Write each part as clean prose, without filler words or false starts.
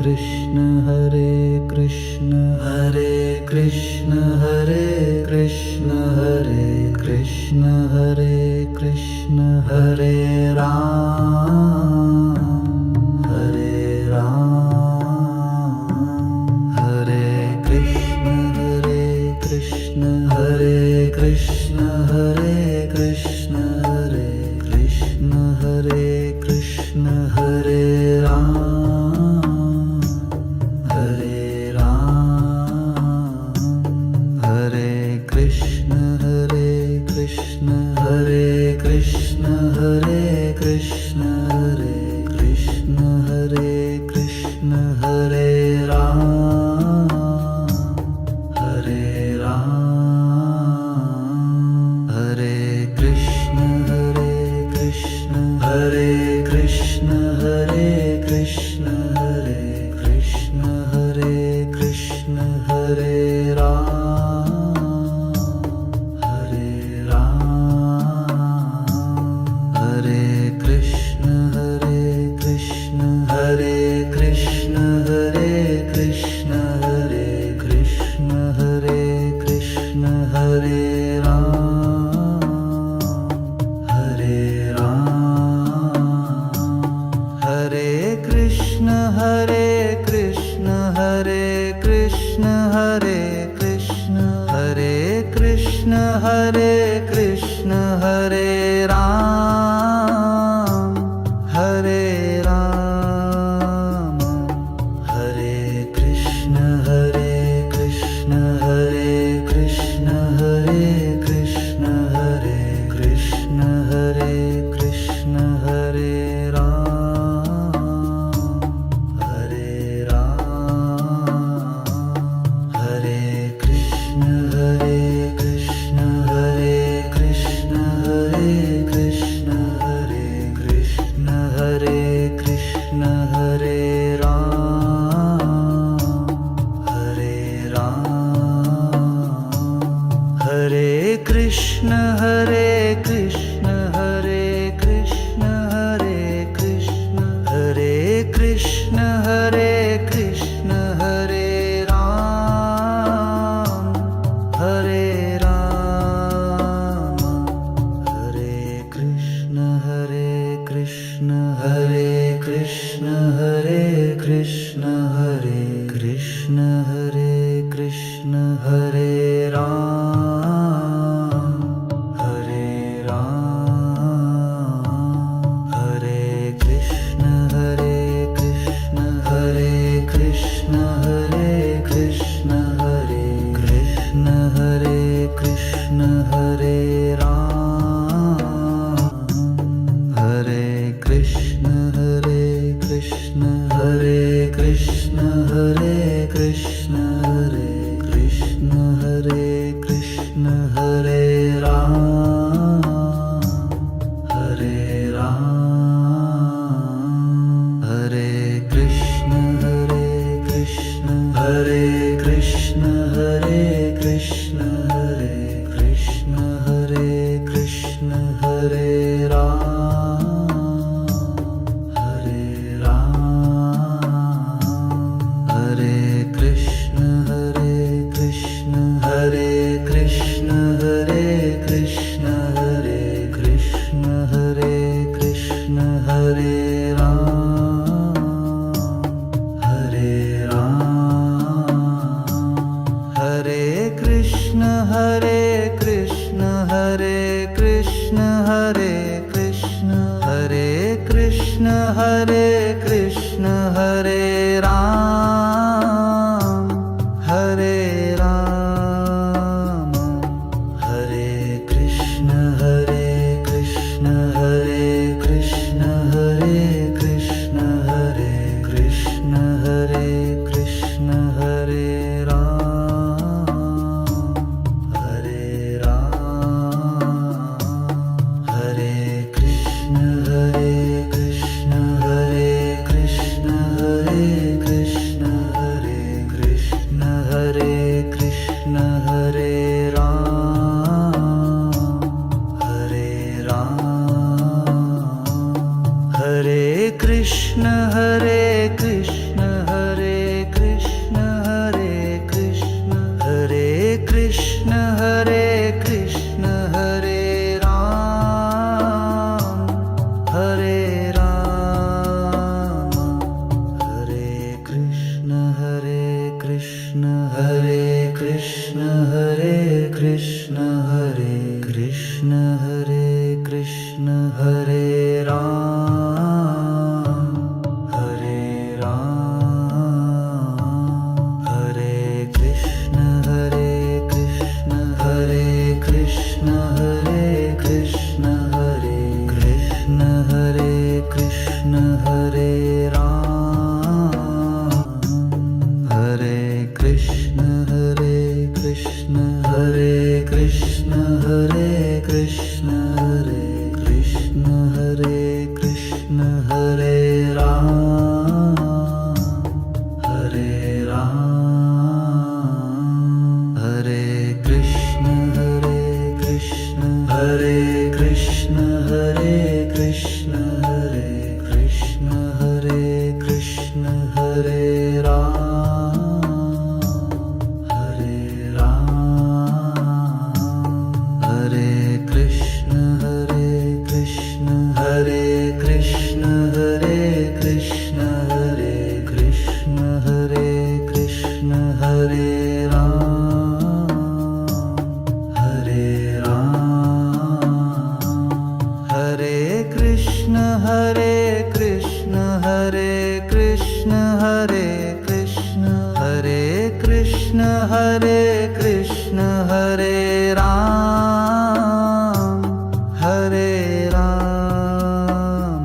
Krishna Hare Krishna Hare Krishna Hare Ram Hare Krishna Hare Krishna Hare Krishna Hare Ram Hare Krishna Hare Krishna Hare Ram Hare Krishna Hare Krishna Hare Ram Hare Krishna Hare Krishna Hare Ram Hare Krishna Hare Krishna Hare Ram Hare Krishna Hare Krishna Hare Ram Hare Krishna Hare Hare Ram Hare Krishna Hare Hare Ram Hare Krishna Hare Krishna Hare Ram Hare Krishna Hare Hare Ram Hare Krishna Hare Hare Ram Hare Krishna Hare Krishna Hare Ram Hare Krishna Hare Krishna Hare Ram Hare Hare Ram, Hare Ram, Hare Krishna, Hare Krishna, Hare Krishna, Hare Krishna, Hare Krishna, Hare Krishna, Hare Ram, Hare Ram,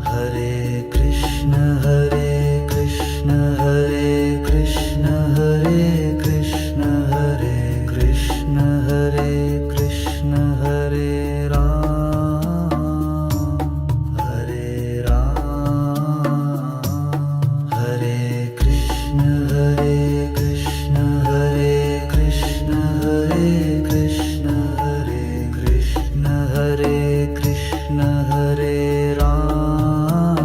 Hare Krishna, Hare Krishna, Hare Krishna, Hare Krishna, Hare Krishna, Hare Krishna, Hare Ram, Hare Ram, Hare Krishna, Hare Krishna, Hare Krishna, Hare Krishna, Hare Krishna, Hare Krishna, Hare Ram,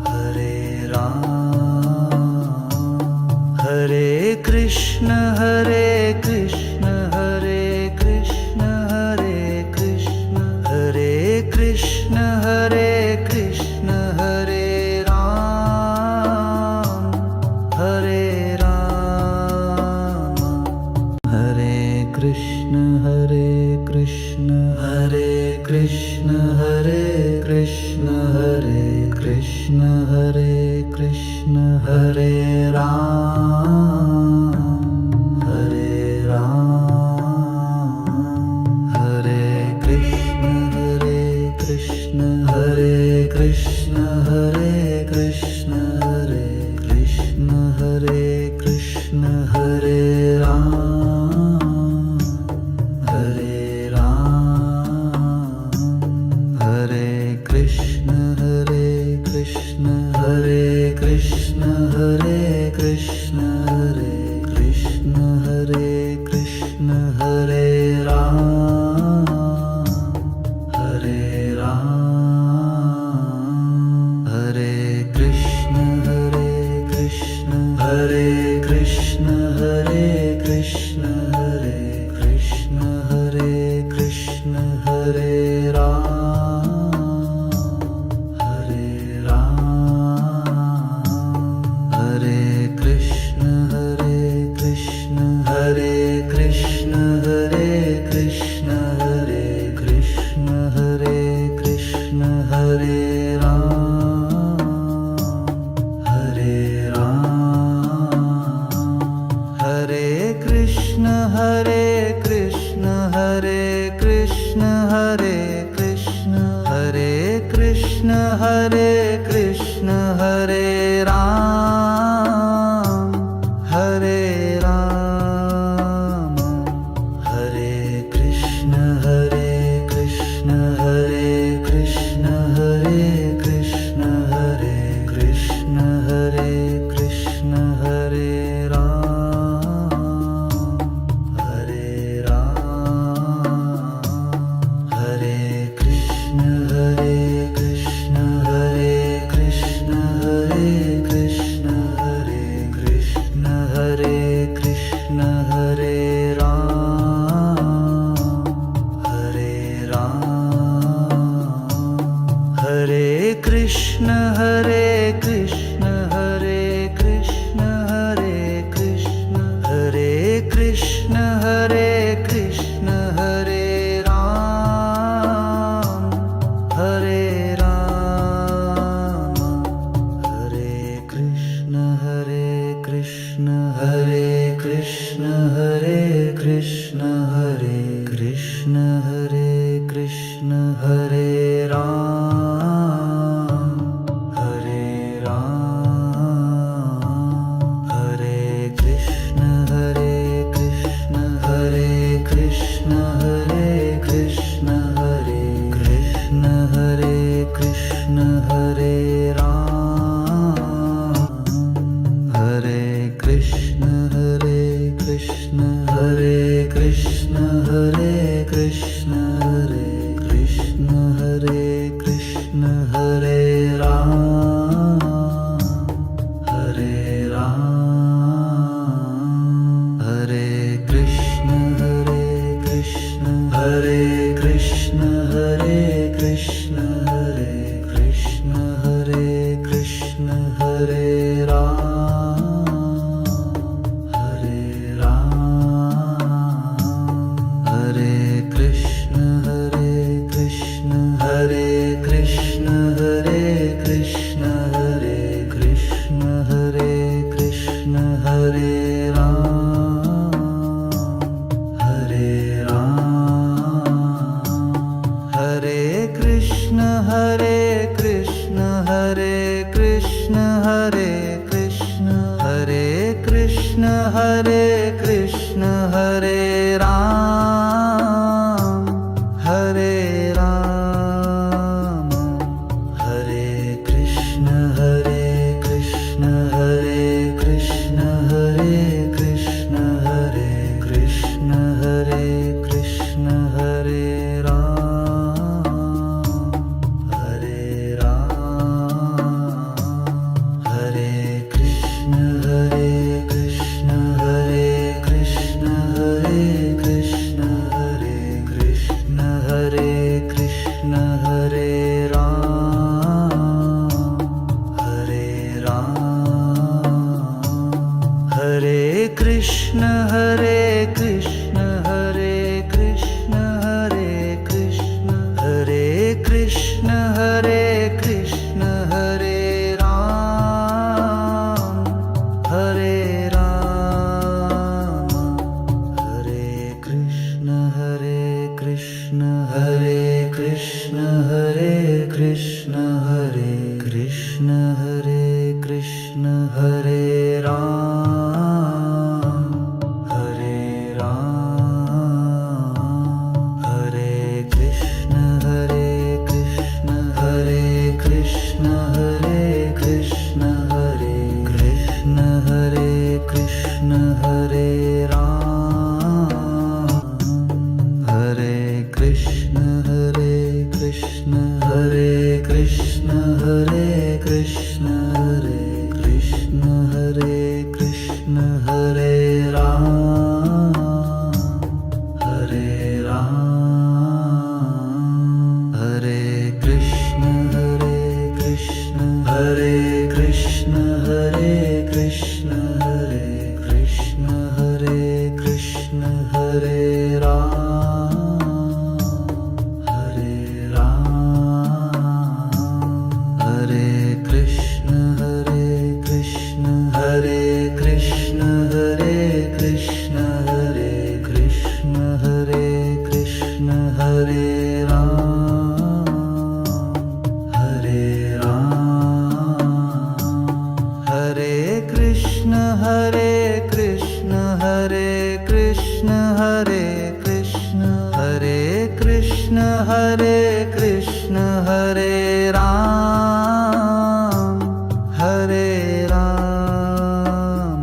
Hare Ram, Hare Krishna, Hare Krishna, Hare Krishna, Hare Krishna, Hare Krishna, Hare Krishna, Hare Ram, Hare Ram, Hare Krishna, Hare Krishna, Hare Krishna, Hare Krishna, Hare Krishna, Hare Krishna, Hare Ram, Hare Ram, Hare Krishna, Hare Krishna, Hare Krishna, Hare Krishna, Hare Krishna, Hare Krishna, Hare Ram, Hare Ram, Hare Krishna, Hare Krishna, Hare Krishna, Hare Krishna, Hare Krishna, Hare Krishna, Hare Ram, Hare Ram, Hare Krishna, Hare Krishna, Hare Krishna, Hare Krishna, Hare Krishna, Hare Krishna, Hare Ram, Hare Ram, Hare Krishna, Hare Krishna, Hare Krishna, Hare Krishna, Hare Krishna, Hare Krishna, Hare Ram, Hare Ram, Hare Krishna, Hare Krishna, Hare Krishna, Hare Krishna, Hare Krishna, Hare Krishna, Hare Ram, Hare Ram, Hare Krishna, Hare Krishna, Hare Krishna, Hare Krishna, Hare Krishna, Hare Krishna, Hare Ram, Hare Ram, Hare Krishna, Hare Krishna, Hare Krishna, Hare Krishna, Hare Krishna, Hare Krishna, Hare Ram, Hare Ram, Hare Krishna, Hare Krishna, Hare Krishna, Hare Krishna, Hare Krishna, Hare Krishna, Hare Ram, Hare Ram, Hare Krishna, Hare Krishna, Hare Krishna, Hare Krishna, Hare Krishna, Hare Krishna, Hare Ram, Hare Ram, Hare Krishna, Hare Krishna, Hare Krishna, Hare Krishna, Hare Krishna, Hare Krishna, Hare Ram, Hare Krishna, Hare Krishna, Hare Krishna, Hare Krishna, Hare Krishna, Hare Krishna, Hare Ram, Hare Ram, Hare Krishna, Hare Krishna, Hare Krishna, Hare Krishna, Hare Krishna, Hare Krishna, Hare Ram, Hare Krishna Hare Krishna Hare Krishna Hare Ram Hare Ram Hare Krishna Hare Krishna Hare Krishna Hare Krishna Hare Krishna Hare Krishna Hare Ram Hare Ram Hare Krishna Hare Krishna Hare Krishna Hare Krishna Hare Krishna Hare Krishna Hare Ram Hare Ram Hare Krishna Hare Krishna Hare Krishna Hare Krishna Hare Krishna Hare Krishna Hare Ram Hare Ram Hare Krishna Hare Krishna Hare Krishna Hare Krishna Hare Krishna Hare Krishna Hare Ram Hare Ram Hare Krishna Hare Krishna Hare Krishna Hare Krishna Hare Krishna Hare Krishna Hare Ram Hare Krishna Hare Krishna Hare Krishna Hare Krishna Hare Krishna Hare Krishna Hare Ram Hare Ram Hare Krishna Hare Krishna Hare Krishna Hare Krishna Hare Krishna Hare Krishna Hare Ram Hare Ram Hare Krishna Hare Krishna Hare Krishna Hare Krishna Hare Krishna Hare Krishna Hare Ram Hare Ram Hare Krishna Hare Krishna Hare Krishna Hare Krishna Hare Krishna Hare Krishna Hare Ram Hare Ram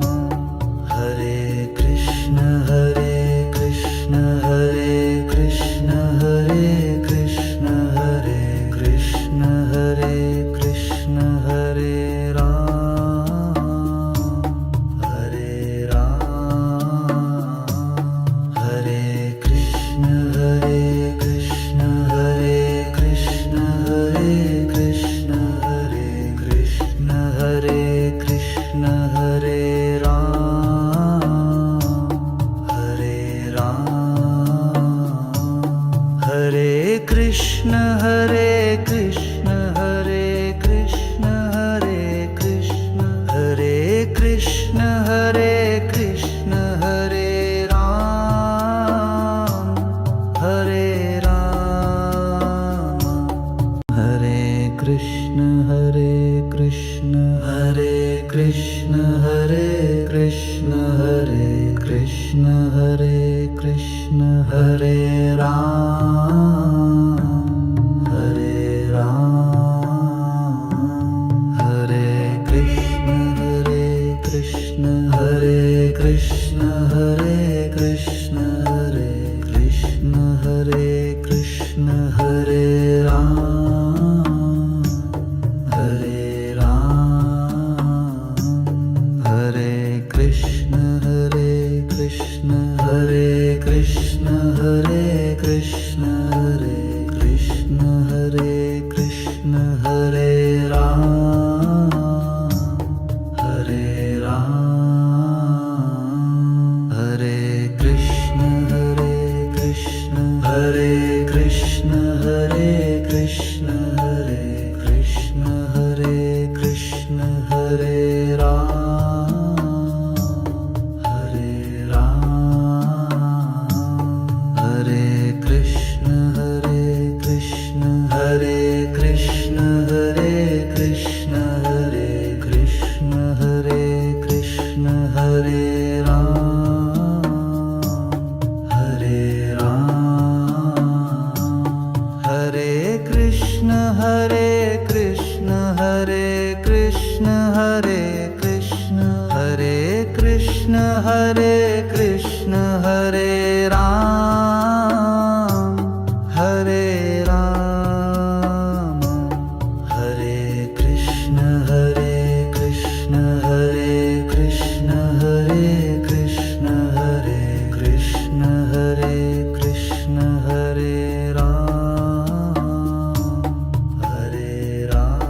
Hare Krishna Hare Krishna Hare Krishna Hare Krishna Hare Krishna Hare Krishna Hare Ram Hare Ram Hare Krishna Hare Krishna Hare Krishna Hare Krishna Hare Krishna Hare Krishna Hare Ram Hare Ram Hare Krishna Hare Krishna Hare Krishna Hare Krishna Hare Krishna Hare Krishna Hare Ram Hare Ram Hare Krishna Hare Krishna Hare Krishna Hare Krishna Hare Krishna Hare Krishna Hare Ram Hare Ram Hare Krishna Hare Krishna Hare Krishna Hare Krishna Hare Krishna Hare Krishna Hare Ram Hare Ram Hare Krishna Hare Krishna Hare Krishna Hare Krishna Hare Krishna Hare Krishna Hare Ram Hare Ram Hare Krishna Hare Krishna Hare Krishna Hare Krishna Hare Krishna Hare Krishna Hare Ram Hare Ram Hare Krishna Hare Krishna Hare Krishna Hare Krishna Hare Krishna Hare Ram, Hare Ram, Hare Krishna, Hare Krishna, Hare Krishna, Hare Krishna, Hare Krishna, Hare Krishna, Hare Ram, Hare Ram, Hare Krishna, Hare Krishna, Hare Krishna, Hare Krishna, Hare Krishna, Hare Krishna, Hare Ram, Hare Ram,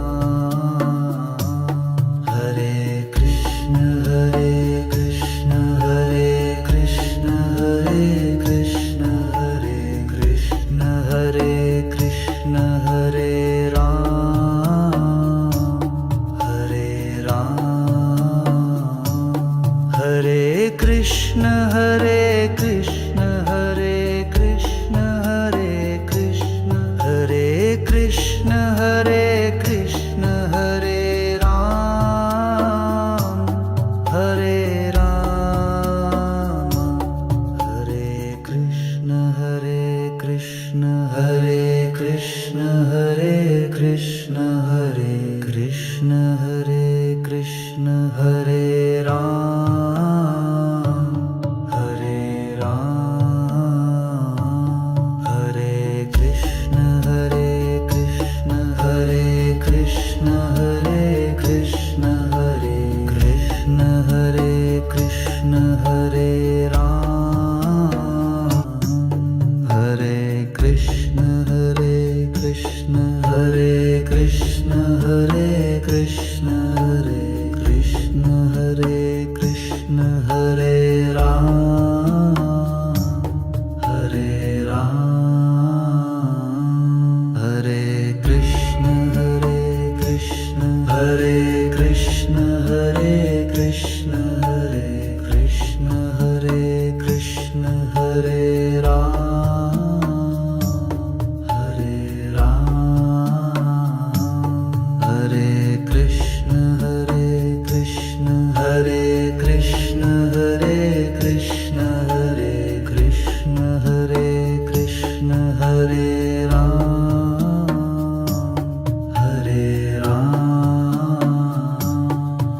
Hare Krishna, Hare Krishna, Hare Krishna, Hare Krishna, Hare Krishna, Hare Krishna, Hare Ram, Hare Ram, Hare Krishna, Hare Krishna, Hare Krishna, Hare Krishna, Hare Krishna, Hare Krishna, Hare Ram, Hare Ram, Hare Krishna, Hare Krishna, Hare Krishna, Hare Krishna, Hare Krishna, Hare Krishna, Hare Ram, Hare Ram, Hare Krishna, Hare Krishna, Hare Krishna, Hare Krishna, Hare Krishna, Hare Krishna, Hare Ram, Hare Krishna, Hare Krishna, Hare Krishna, Hare Krishna, Hare Krishna, Hare Krishna, Hare Ram, Hare Ram, Hare Krishna, Hare Krishna, Hare Krishna, Hare Krishna, Hare Krishna, Hare Krishna, Hare Ram, Hare Ram, Hare Krishna, Hare Krishna, Hare Krishna, Hare Krishna, Hare Krishna, Hare Krishna, Hare Ram, Hare Ram,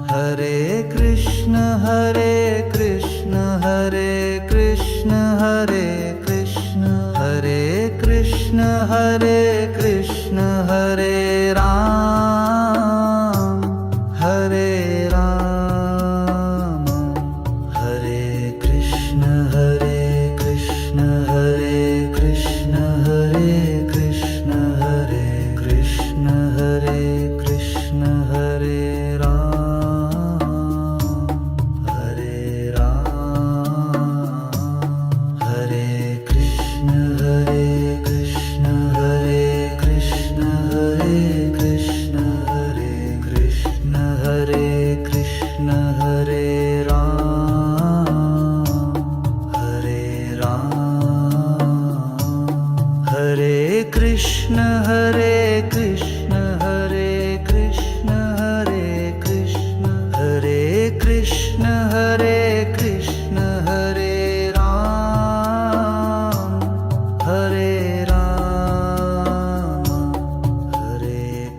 Hare Krishna, Hare Krishna, Hare Krishna, Hare Krishna, Hare Krishna, Hare Krishna, Hare Ram, Hare Ram, Hare Krishna, Hare Krishna, Hare Krishna, Hare Krishna, Hare Krishna, Hare Krishna, Hare Ram, Hare Ram, Hare Krishna, Hare Krishna, Hare Krishna, Hare Krishna, Hare Krishna, Hare Krishna, Hare Ram, Hare Ram, Hare Krishna, Hare Krishna, Hare Krishna, Hare Krishna, Hare Krishna, Hare Krishna, Hare Ram, Hare Ram, Hare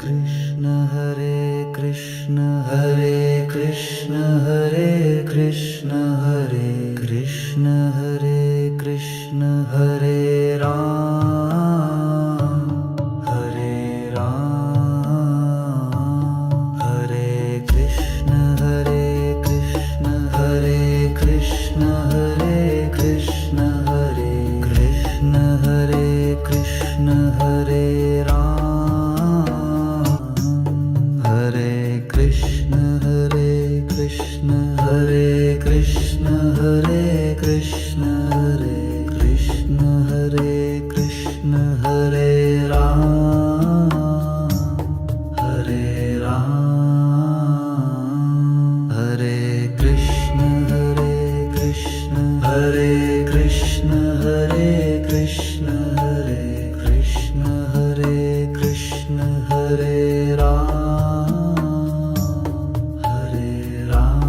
Krishna, Hare Krishna, Hare Krishna, Hare Krishna, Hare Krishna, Hare Krishna, Hare Ram, Hare Ram, Hare Krishna, Hare Krishna, Hare Krishna, Hare Krishna, Hare Krishna, Hare Krishna, Hare Ram, Hare Krishna, Hare Krishna, Hare Krishna, Hare Krishna, Hare Krishna, Hare Krishna, Hare Ram, Hare Ram, Hare Krishna, Hare Krishna, Hare Krishna, Hare Krishna, Hare Krishna, Hare Krishna, Hare Ram, Hare Ram,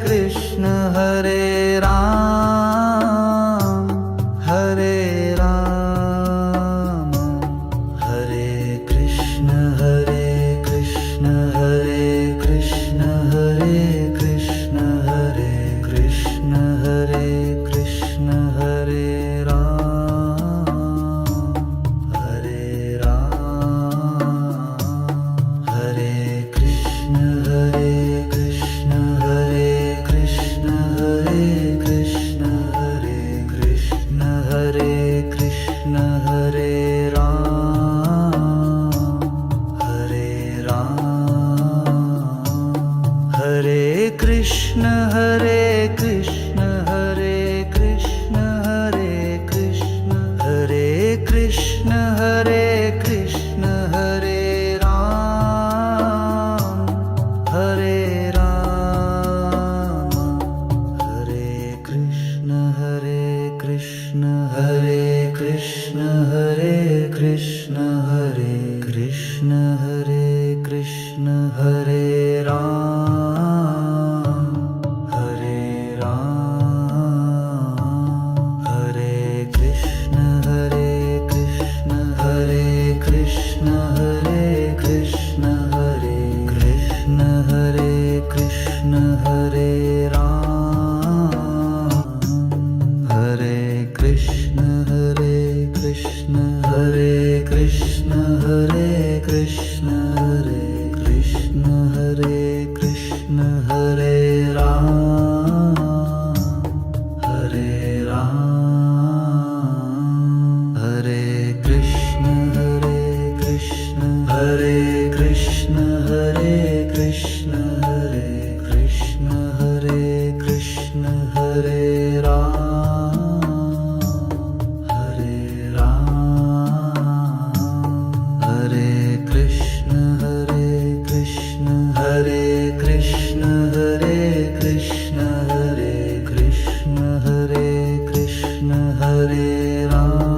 Krishna Hare Ram Hare Krishna Hare Krishna Hare Krishna Hare Krishna Hare Krishna Hare Krishna Hare Ram Hare Krishna Hare Krishna Hare Krishna Hare Krishna Hare Krishna Hare Krishna Hare Ram Hare Krishna Hare Krishna Hare Krishna Hare Krishna Hare Krishna Hare Krishna Hare Ram Hare Krishna Hare Krishna Hare Krishna Hare Krishna Hare Krishna Hare Krishna Hare Ram Hare Krishna Hare Krishna Hare Krishna Hare Krishna Hare Krishna Hare Krishna Hare Ram Hare Krishna Hare Krishna Hare Krishna Hare Krishna Hare Krishna Hare Krishna Hare Ram Hare Krishna Hare Krishna Hare Krishna Hare Krishna Hare Krishna Hare Krishna Hare Ram Hare Krishna Hare Krishna Hare Krishna Hare Krishna Hare Krishna Hare Krishna Hare Ram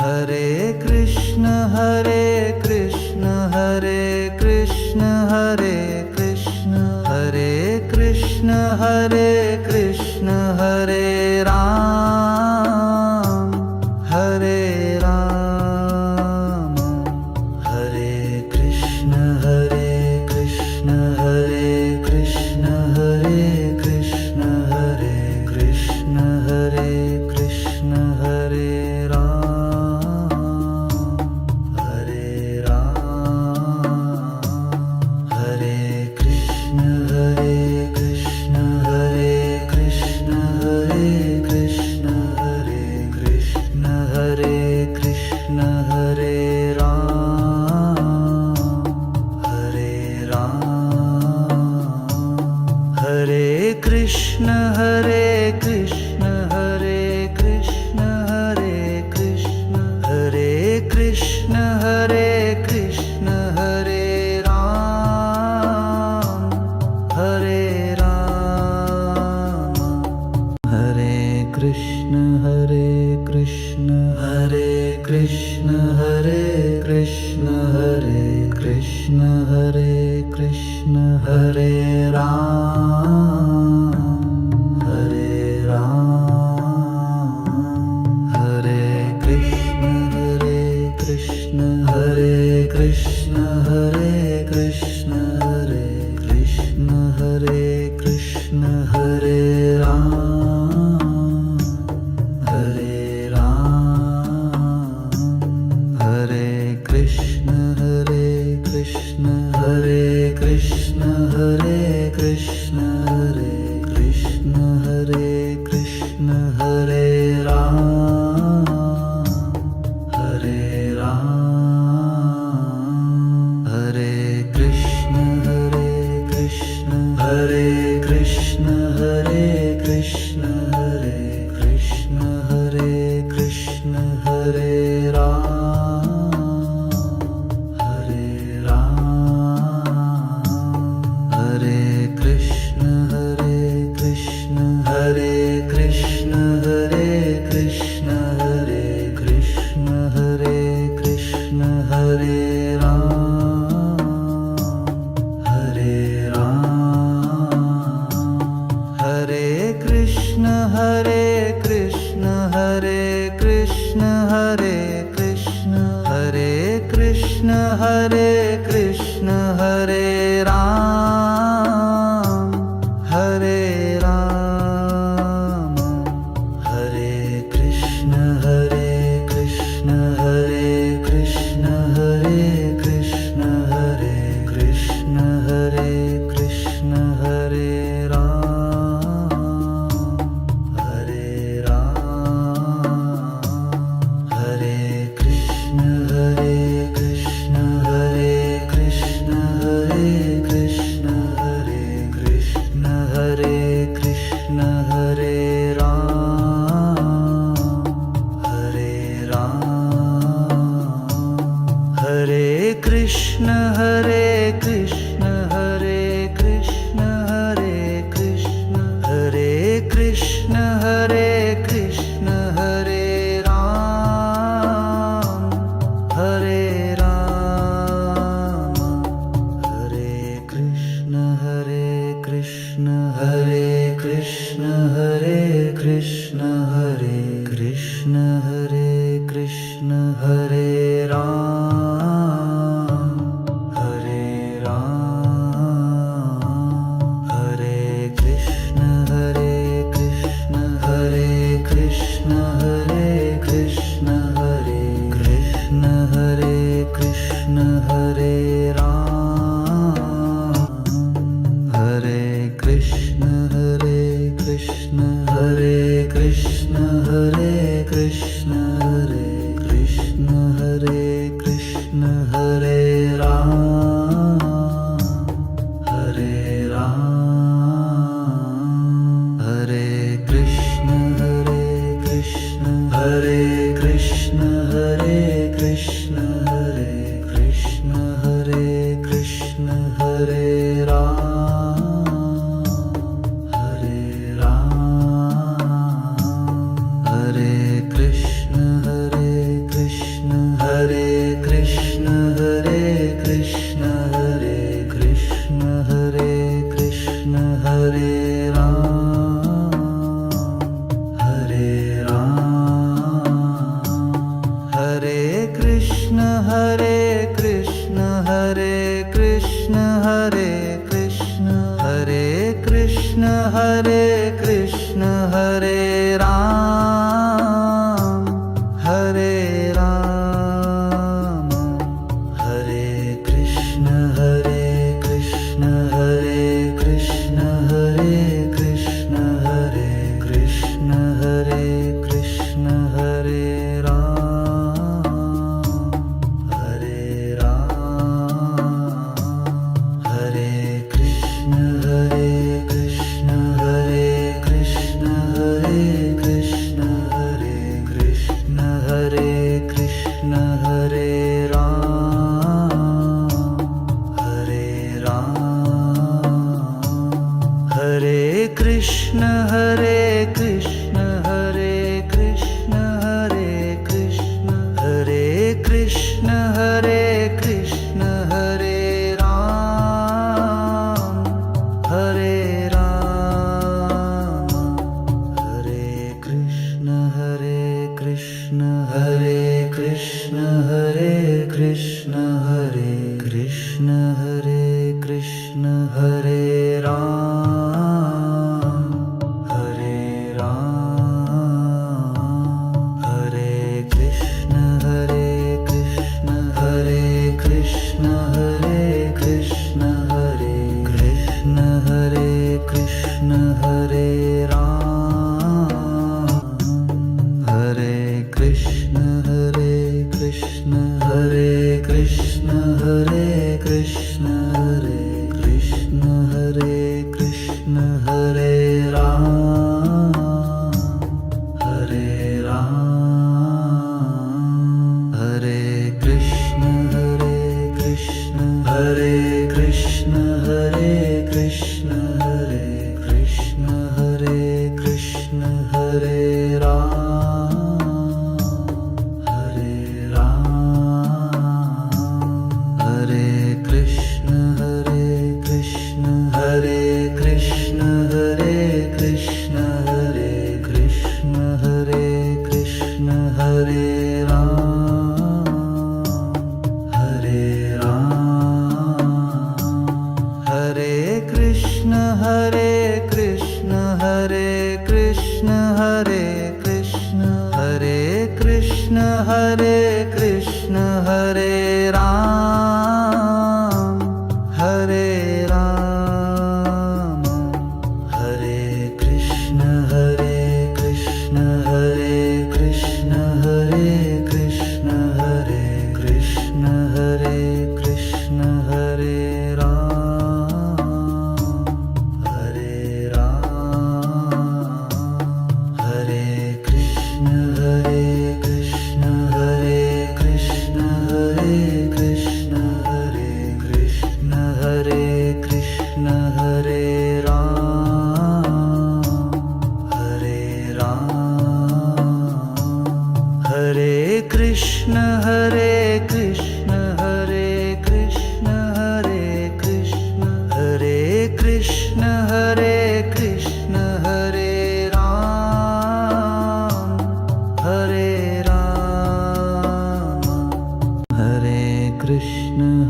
Hare Krishna Hare Krishna Hare Krishna Hare Krishna Hare Krishna Hare Krishna Hare Ram Hare Krishna Hare Krishna Hare Krishna Hare Krishna Hare Krishna Hare Krishna Hare Ram Hare Krishna Hare Krishna Hare Krishna Hare Krishna Hare Krishna Hare Krishna Hare Ram Hare Krishna Hare Krishna Hare Krishna Hare Krishna Hare Krishna Hare Krishna Hare Ram Hare Krishna Hare Krishna Hare Krishna Hare Krishna Hare Krishna Hare Krishna Hare Ram Hare Krishna Hare Krishna Hare Krishna Hare Krishna Hare Krishna Hare Krishna Hare Ram Hare Krishna Hare Krishna Hare Krishna Hare Krishna Hare Krishna Hare Krishna Hare Ram Hare Krishna Hare Krishna Hare Krishna Hare Ram Hare Ram Hare Krishna Hare Krishna Hare Krishna Hare Krishna Hare Krishna Hare Krishna Hare Ram Hare Ram Hare Krishna Hare Krishna Hare Krishna Hare Krishna Hare Krishna Hare Krishna Hare Ram Hare Ram Hare Krishna Hare Krishna Hare Krishna Hare Krishna Hare Krishna Hare Krishna Hare Ram Hare Ram Hare Krishna Hare Krishna Hare Krishna Hare Krishna Hare Krishna Hare Krishna Hare Ram Hare Ram Hare Krishna Hare Krishna Hare Krishna Hare Krishna Hare Krishna Hare Krishna Hare Ram Hare Krishna Hare Krishna Hare Krishna Hare Krishna Hare Krishna Hare Krishna Hare Ram Hare Ram Hare Krishna Hare Krishna Hare Krishna Hare Krishna Hare Krishna Hare Krishna Hare Ram Hare Ram Hare Krishna Hare Krishna Hare Krishna Hare Krishna Hare Krishna Hare Krishna Hare Ram Hare Ram Hare Krishna Hare Krishna Hare Krishna Hare Krishna Hare Krishna Hare Krishna Hare Ram Hare Ram Hare Krishna Hare Krishna Hare Krishna Hare Krishna Hare Krishna Hare Krishna Hare Ram Hare Ram Hare Krishna Hare Krishna Hare Krishna Hare Krishna Hare Krishna Hare Krishna Hare Ram Hare Ram Hare Krishna Hare Krishna Hare Krishna Hare Krishna Hare Krishna Hare Krishna Hare Ram Hare Ram Hare Krishna Hare Krishna Hare Krishna Hare Krishna Hare Krishna Hare Krishna Hare Ram Hare Ram Hare Krishna Hare Krishna Hare Krishna Hare Krishna Hare Krishna Hare Krishna Hare Ram Hare Krishna Hare Krishna Hare Krishna Hare Krishna Hare Krishna Hare Krishna Hare Ram Hare Ram Hare Krishna Hare Krishna Hare Krishna Hare Krishna Hare Krishna Hare Krishna Hare Ram Hare Ram Hare Krishna Hare Krishna Hare Krishna Hare Krishna Hare Krishna Hare Krishna Hare Ram Hare Ram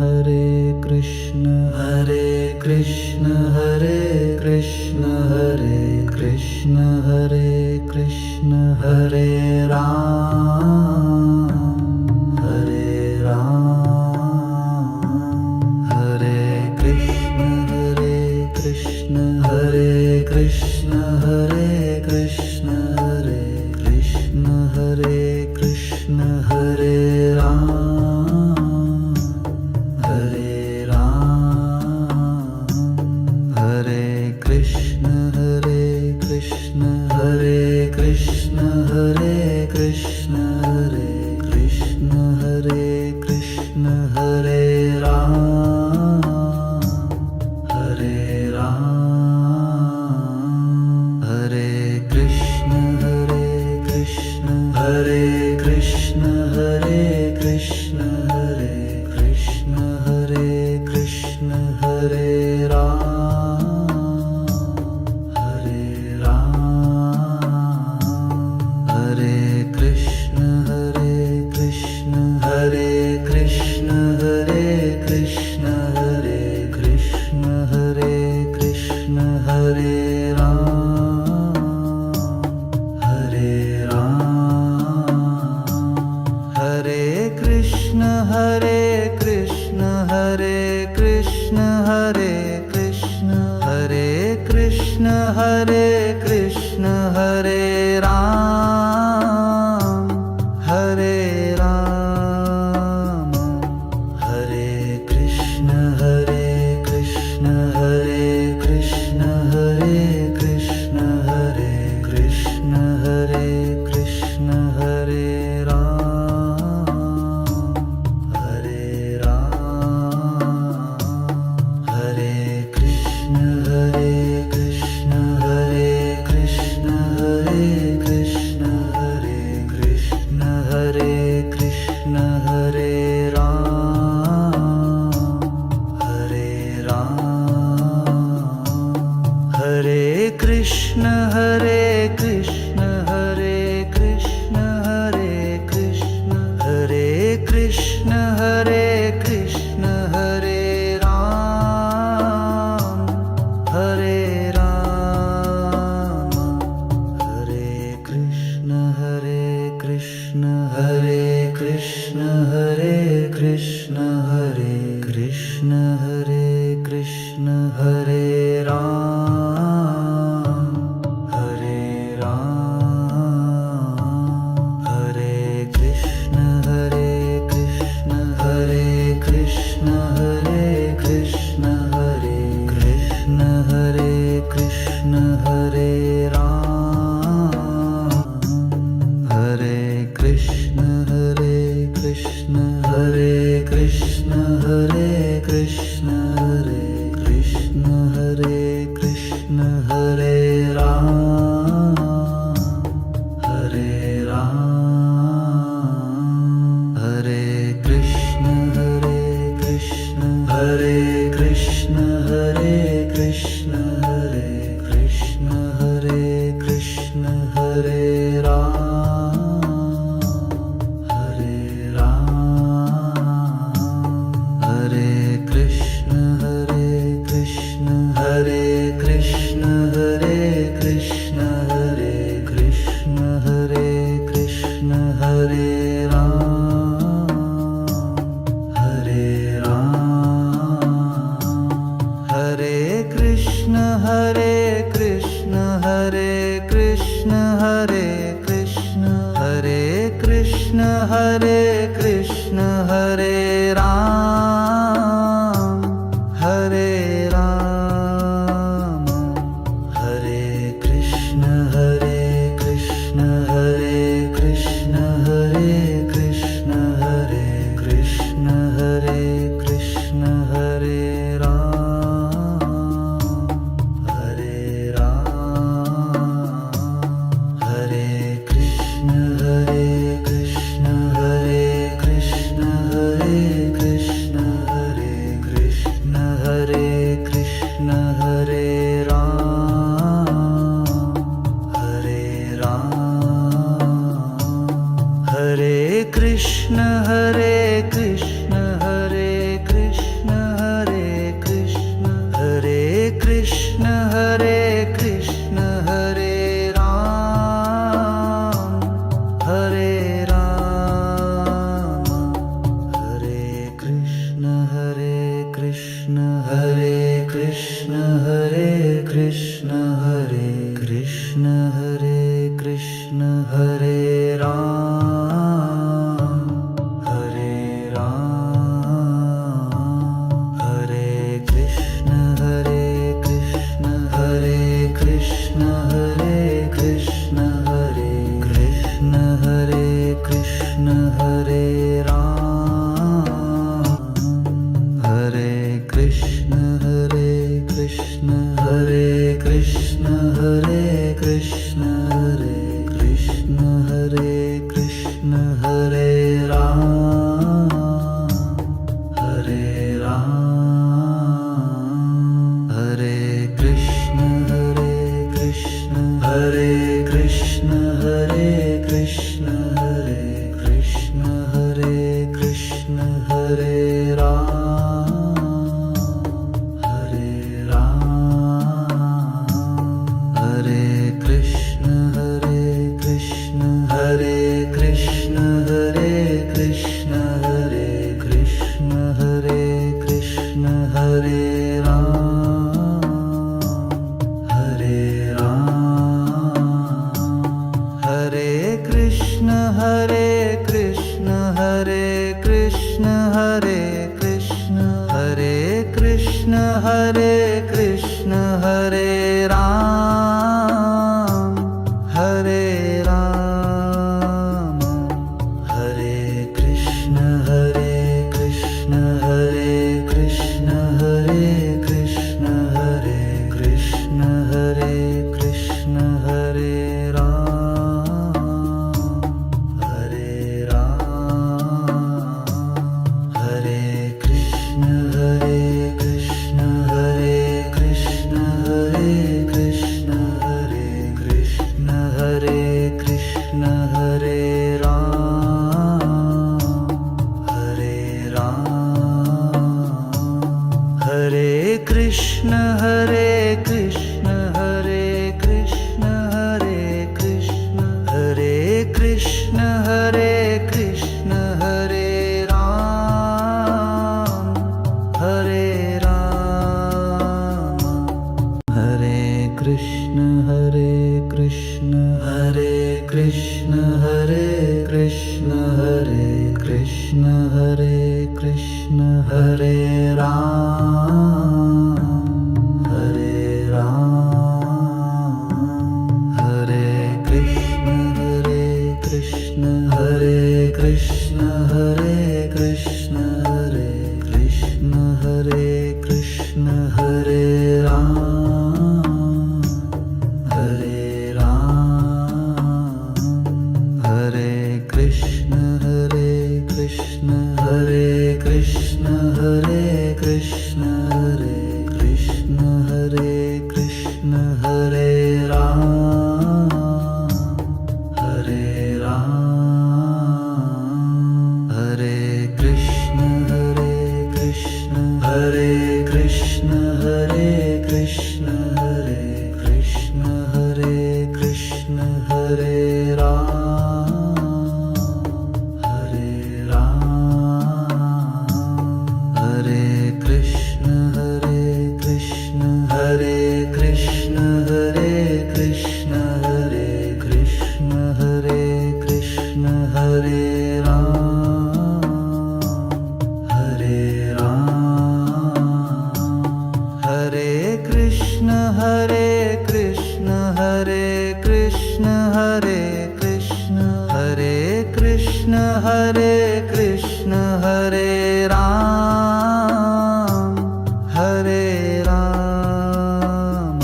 Hare Krishna Hare Krishna Hare Krishna Hare Krishna Hare Krishna Hare Ram Hare Ram Hare Krishna Hare Krishna Hare Krishna Hare Krishna Hare Krishna Hare Krishna Hare Ram Hare Ram Hare Krishna Hare Krishna Hare Krishna Hare Krishna Hare Krishna Hare Krishna Hare Ram Hare Ram Hare Krishna Hare Krishna Hare Krishna Hare Krishna Hare Krishna Hare Krishna Hare Ram Hare Ram Hare Krishna Hare Krishna Hare Krishna Hare Krishna Hare Krishna Hare Krishna Hare Ram Hare Ram Hare Krishna Hare Krishna Hare Krishna Hare Krishna Hare Krishna Hare Krishna Hare Ram Hare Ram Hare Krishna Hare Krishna Hare Krishna Hare Krishna Hare Krishna Hare Krishna Hare Ram Hare Ram Hare Krishna Hare Krishna Hare Krishna Hare Krishna Hare Krishna Hare Krishna Hare Ram Hare Ram Hare Krishna Hare Krishna Hare Krishna Hare Krishna Hare Krishna Hare Krishna Hare Ram Hare Ram Hare Krishna Hare Krishna Hare Krishna Hare Krishna Hare Krishna Hare Krishna Hare Ram Hare Ram Hare Krishna Hare Krishna Hare Krishna Hare Krishna Hare Krishna Hare Krishna Hare Ram Hare Krishna Hare Krishna Hare Krishna Hare Krishna Hare Krishna Hare Krishna Hare Ram Hare Ram Hare Krishna Hare Krishna Hare Krishna Hare Krishna Hare Krishna Hare Krishna Hare Ram Hare Ram Hare Krishna Hare Krishna Hare Krishna Hare Krishna Hare Krishna Hare Krishna Hare Ram Hare Ram Krishna Hare Krishna Hare Krishna Hare Krishna Hare Krishna Hare Ram Hare Ram Hare Krishna Hare Krishna Hare Krishna Hare Krishna Hare Krishna Hare Krishna Hare Ram Hare Krishna Hare Krishna Hare Krishna Hare Krishna Hare Krishna Hare Krishna Hare Ram Hare Ram Hare Krishna Hare Krishna Hare Krishna Hare Krishna Hare Krishna Hare Krishna Hare Ram Hare Ram Hare Krishna Hare Krishna Hare Krishna Hare Krishna Hare Krishna Hare Krishna Hare Ram Hare Ram Hare Krishna Hare Krishna Hare Krishna Hare Krishna Hare Krishna Hare Krishna Hare Ram Hare Ram Hare Krishna Hare Krishna Hare Krishna Hare Krishna Hare Krishna Hare Krishna Hare Ram Hare Ram Hare Krishna Hare Krishna Hare Krishna Hare Krishna Hare Krishna Hare Krishna Hare Ram Hare Ram Hare Krishna Hare Krishna Hare Krishna Hare Krishna Hare Krishna Hare Krishna Hare Ram Hare Ram Hare Krishna Hare Krishna Hare Krishna Hare Krishna Hare Krishna Hare Krishna Hare Ram Hare Ram Hare Krishna Hare Krishna Hare Krishna Hare Krishna Hare Krishna Hare Krishna Hare Ram Hare Ram Hare Krishna Hare Krishna Hare Krishna Hare Krishna Hare Krishna Hare Krishna Hare Ram Hare Ram Hare Krishna Hare Krishna Hare Krishna Hare Krishna Hare Krishna Hare Krishna Hare Ram Hare Ram Hare Krishna Hare Krishna Hare Krishna Hare Krishna Hare Krishna Hare Krishna Hare Ram Hare Ram Hare Krishna Hare Krishna Hare Krishna Hare Krishna Hare Krishna Hare Krishna Hare Ram Hare Ram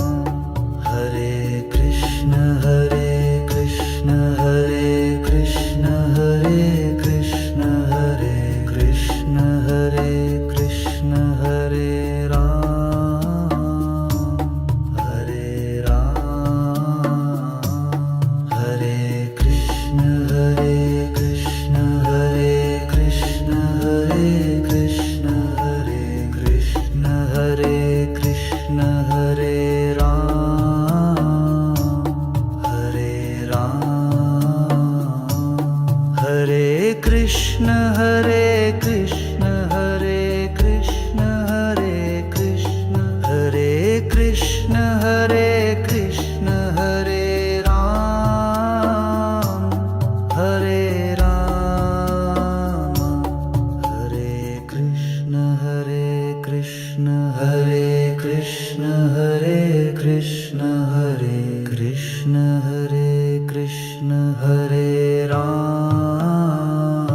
Hare Krishna Hare Krishna Hare Krishna Hare Krishna Hare Krishna Hare Krishna Hare Ram Hare Ram Hare Krishna Hare Krishna Hare Krishna Hare Krishna Hare Krishna Hare Ram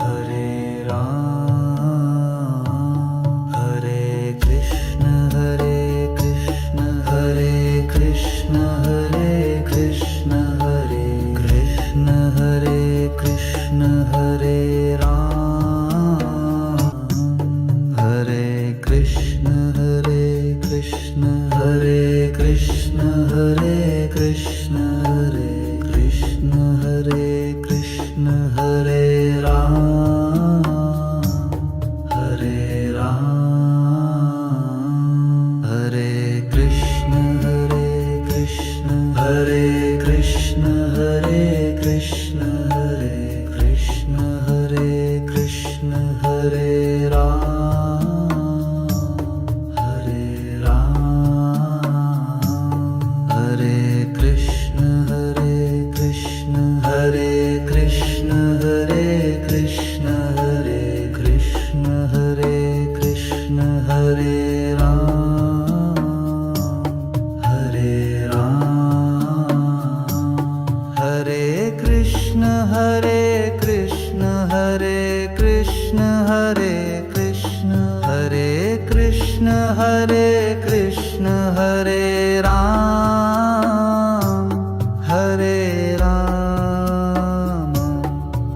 Hare Ram Hare Krishna Hare Krishna Hare Krishna Hare Krishna Hare Krishna Hare Krishna Hare Ram Hare Krishna Hare Krishna Hare Krishna Hare Krishna Hare Krishna Hare Krishna Hare Ram Hare Ram Hare Krishna Hare Krishna Hare Krishna Hare Krishna Hare Krishna Hare Krishna Hare Ram Hare Ram Hare Krishna Hare Krishna Hare Krishna Hare Krishna Hare Krishna Hare Krishna Hare Ram Hare Ram Hare Krishna Hare Krishna Hare Krishna Hare Krishna Hare Krishna Hare Krishna Hare Ram Hare Ram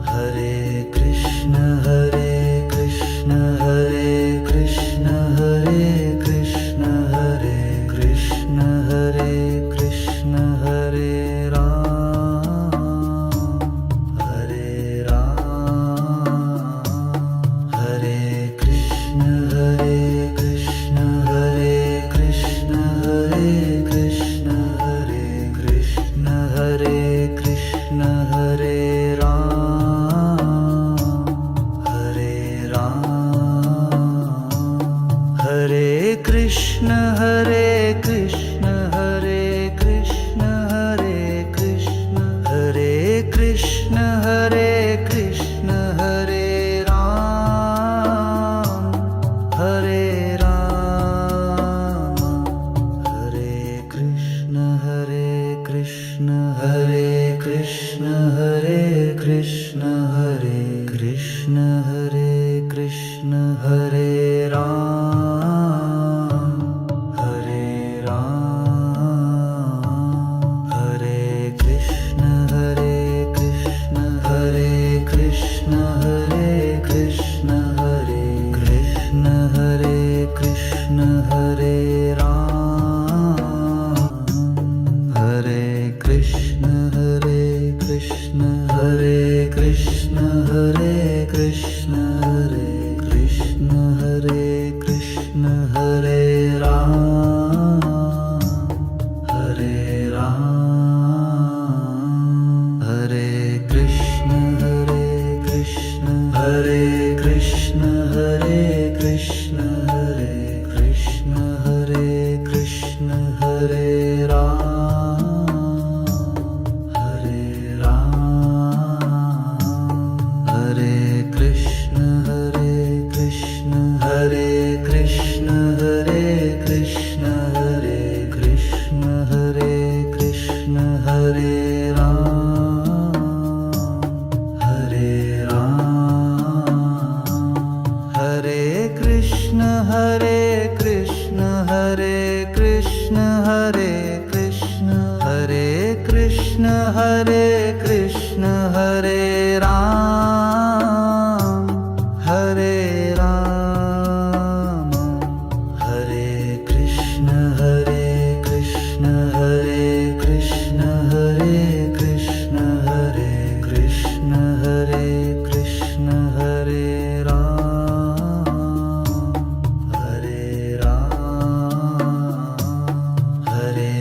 Hare Krishna Hare Krishna Hare Krishna Hare Krishna Hare Krishna Hare Krishna Hare Ram Hare Ram Hare Krishna Hare Krishna Hare Krishna Hare Krishna Hare Krishna Hare Krishna Hare Ram Hare Ram Hare Krishna Hare Krishna Hare Krishna Hare Krishna Hare Krishna Hare Krishna Hare Ram Hare Ram Hare Krishna Hare Krishna Hare Krishna Hare Krishna Hare Krishna Hare Krishna Hare Ram Hare Ram Hare Krishna Hare Krishna Hare Krishna Hare Krishna Hare Krishna Hare Krishna Hare Ram Hare Krishna Hare Krishna Hare Krishna Hare Krishna Hare Krishna Hare Krishna Hare Ram Hare Ram Hare Krishna Hare Krishna Hare Krishna Hare Krishna Hare Krishna Hare Krishna Hare Ram Hare Ram Hare Krishna Hare Krishna Hare Krishna Hare Krishna Hare Krishna Hare Krishna Hare Ram Hare Ram Hare Krishna Hare Krishna Hare Krishna Hare Krishna Hare Krishna Hare Krishna Hare Ram Hare Ram Hare Krishna Hare Krishna Hare Krishna Hare Krishna Hare Krishna Hare Krishna Hare Ram Hare Ram Hare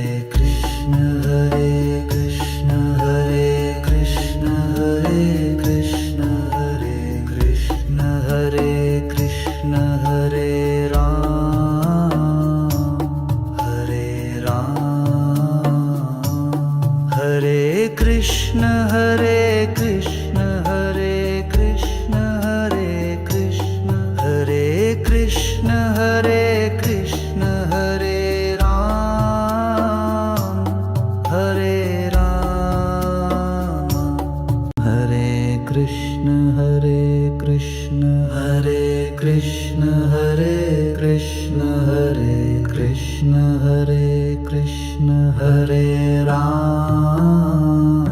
Hare Krishna Hare Krishna Hare Ram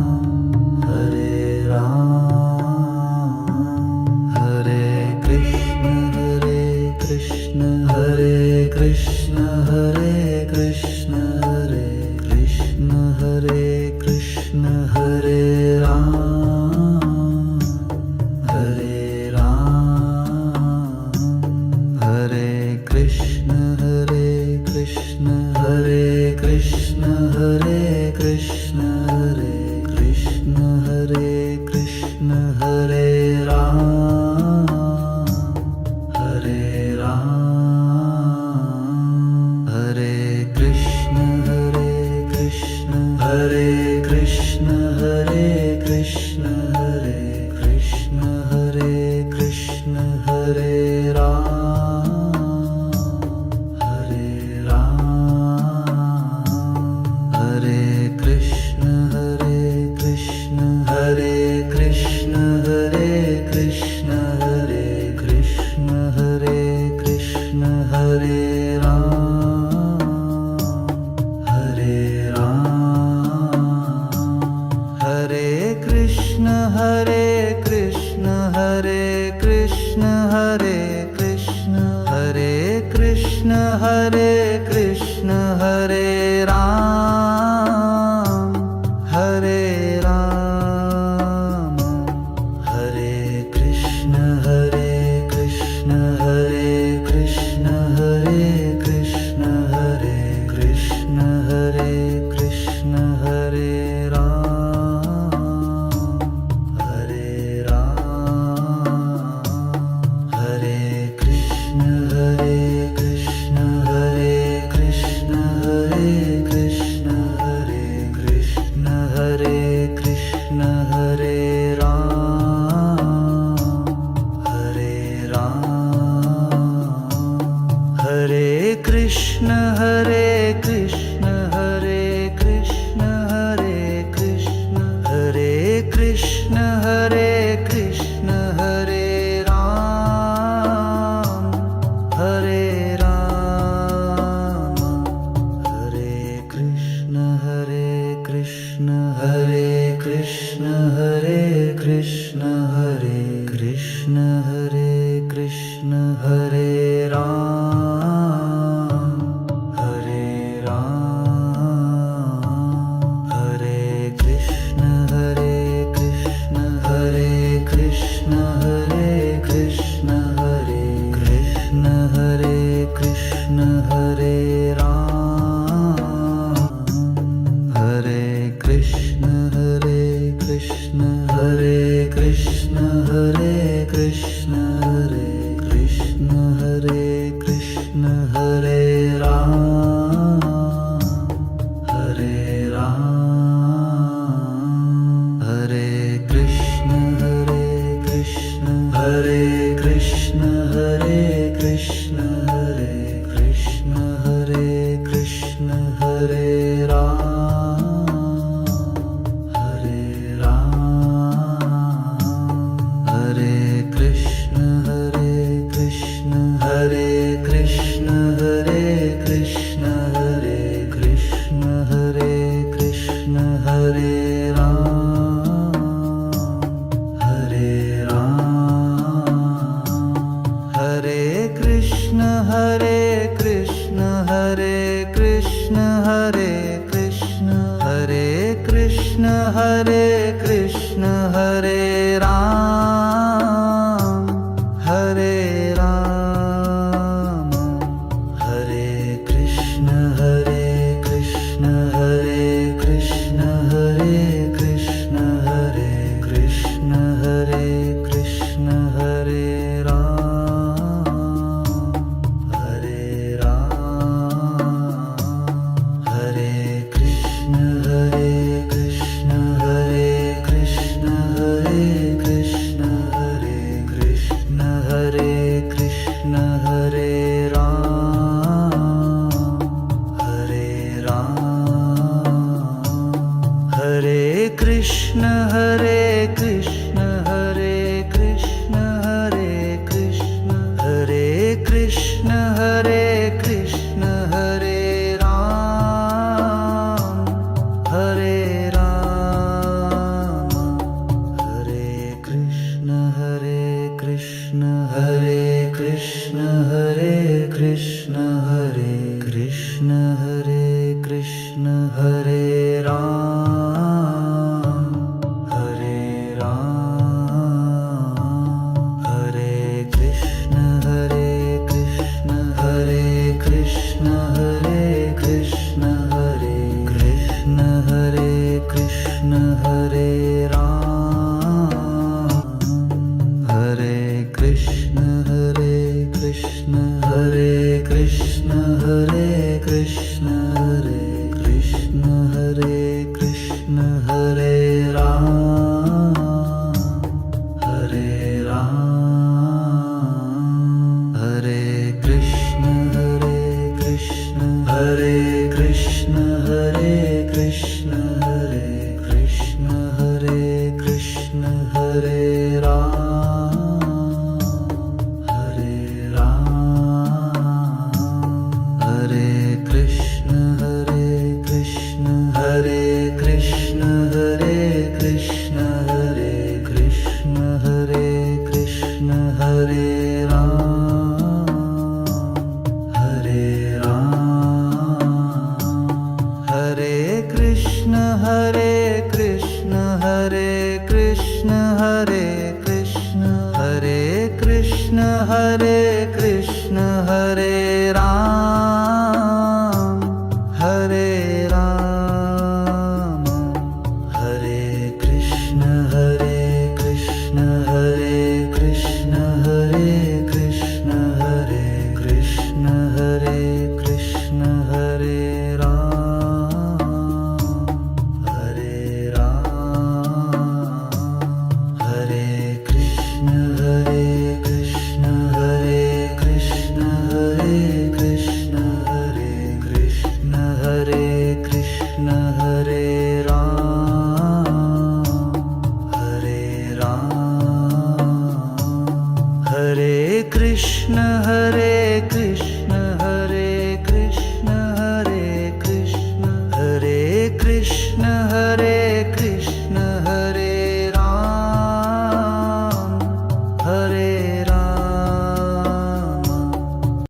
Hare Ram Hare Krishna Hare Krishna Hare Krishna Hare Krishna Hare Krishna Hare Krishna Hare Ram Hare Ram Hare Krishna Hare Krishna Hare Krishna Hare Krishna Hare Krishna Hare Krishna Hare Ram Hare Ram Hare Krishna Hare Krishna Hare Krishna Hare Krishna Hare Krishna Hare Krishna Hare Ram Hare Ram Hare Krishna Hare Krishna Hare Krishna Hare Krishna Hare Krishna Hare Krishna Hare Ram Hare Ram Hare Krishna Hare Krishna Hare Krishna Hare Krishna Hare Krishna Hare Krishna Hare Ram Hare Ram Hare Krishna Hare Krishna Hare Krishna Hare Krishna Hare Krishna Hare Krishna Hare Ram Hare Ram Hare Krishna Hare Krishna Hare Krishna Hare Krishna Hare Krishna Hare Krishna Hare Ram Hare Ram Hare Krishna Hare Krishna Hare Krishna Hare Krishna Hare Krishna Hare Krishna Hare Ram Hare Ram Hare Krishna Hare Krishna Hare Krishna Hare Krishna Hare Krishna Hare Krishna Hare Ram Hare Ram Hare Krishna Hare Krishna Hare Krishna Hare Krishna Hare Krishna Hare Krishna Hare Ram Hare Krishna Hare Krishna Hare Krishna Hare Krishna Hare Krishna Hare Krishna Hare Ram Hare Ram Hare Krishna Hare Krishna Hare Krishna Hare Krishna Hare Krishna Hare Krishna Hare Ram Hare Ram Hare Krishna Hare Krishna Hare Krishna Hare Krishna Hare Krishna Hare Krishna Hare Ram Hare Ram Hare Krishna Hare Krishna Hare Krishna Hare Krishna Hare Krishna Hare Krishna Hare Ram Hare Ram Hare Krishna Hare Krishna Hare Krishna Hare Krishna Hare Krishna Hare Krishna Hare Ram Hare Ram Hare Krishna Hare Krishna Hare Krishna Hare Krishna Krishna Hare Krishna Hare Ram Hare Krishna Hare Krishna Krishna Hare Ram Hare Krishna Hare Krishna Hare Krishna